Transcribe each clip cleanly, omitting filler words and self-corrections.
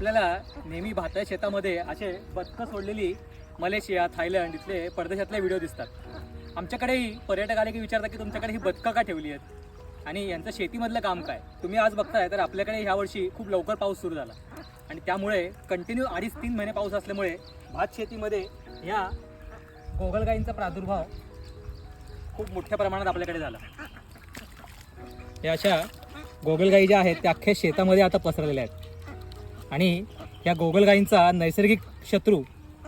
आपल्याला नेहमी भाताच्या शेतामध्ये असे बदकं सोडलेली मलेशिया, थायलंड इथले परदेशातले व्हिडिओ दिसतात. आमच्याकडेही पर्यटक आले की विचारतात की तुमच्याकडे ही बदकं का ठेवली आहेत आणि यांचं शेतीमधलं काम काय. तुम्ही आज बघताय तर आपल्याकडे ह्या वर्षी खूप लवकर पाऊस सुरू झाला आणि त्यामुळे कंटिन्यू 2.5-3 महिने पाऊस असल्यामुळे भात शेतीमध्ये ह्या गोगलगायींचा प्रादुर्भाव खूप मोठ्या प्रमाणात आपल्याकडे झाला. या अशा गोगलगायी ज्या आहेत त्या अख्ख्या शेतामध्ये आता पसरलेल्या आहेत आणि या गोगलगायींचा नैसर्गिक शत्रू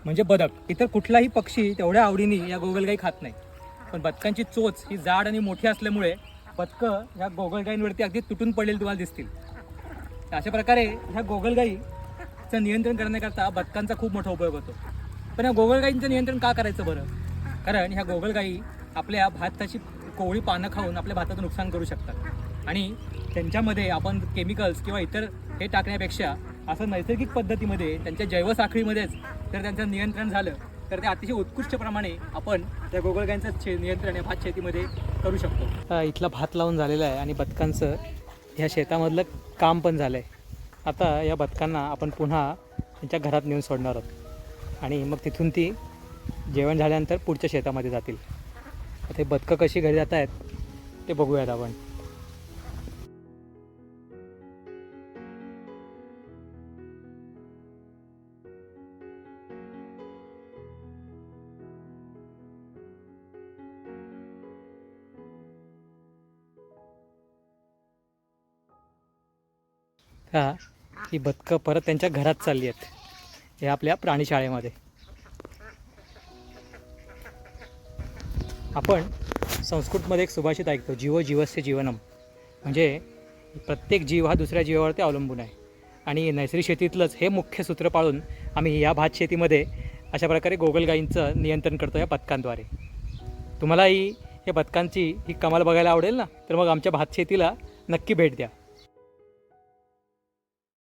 म्हणजे बदक. इतर कुठलाही पक्षी तेवढ्या आवडीने या गोगलगायी खात नाही, पण बदकांची चोच ही जाड आणि मोठी असल्यामुळे बदकं ह्या गोगलगायींवरती अगदी तुटून पडलेली तुम्हाला दिसतील. अशा प्रकारे ह्या गोगलगायीचं नियंत्रण करण्याकरता बदकांचा खूप मोठा उपयोग होतो. पण या गोगलगायींचं नियंत्रण का करायचं बरं? कारण ह्या गोगलगायी आपल्या भाताची कोवळी पानं खाऊन आपल्या भाताचं नुकसान करू शकतात आणि त्यांच्यामध्ये आपण केमिकल्स किंवा इतर हे टाकण्यापेक्षा असं नैसर्गिक पद्धतीमध्ये त्यांच्या जैवसाखळीमध्येच जर त्यांचं नियंत्रण झालं तर ते अतिशय उत्कृष्टप्रमाणे आपण त्या गोगलगायींचं नियंत्रण या भात शेतीमध्ये करू शकतो. इथला भात लावून झालेला आहे आणि बदकांचं ह्या शेतामधलं काम पण झालं आहे. आता या बदकांना आपण पुन्हा त्यांच्या घरात नेऊन सोडणार आहोत आणि मग तिथून ती जेवण झाल्यानंतर पुढच्या शेतामध्ये जातील. आता हे बदकं कशी घरी जात आहेत ते बघूयात आपण. ही बदकं परत त्यांच्या घरात चालली आहेत, हे आपल्या प्राणीशाळेमध्ये. आपण संस्कृतमध्ये एक सुभाषित ऐकतो, जीवो जीवस्य जीवनम, म्हणजे प्रत्येक जीव हा दुसऱ्या जीवावरती अवलंबून आहे आणि नैसर्गिक शेतीतलंच हे मुख्य सूत्र पाळून आम्ही या भात शेतीमध्ये अशा प्रकारे गोगलगायींचं नियंत्रण करतो या बदकांद्वारे. तुम्हालाही हे बदकांची ही कमाल बघायला आवडेल ना, तर मग आमच्या भात शेतीला नक्की भेट द्या.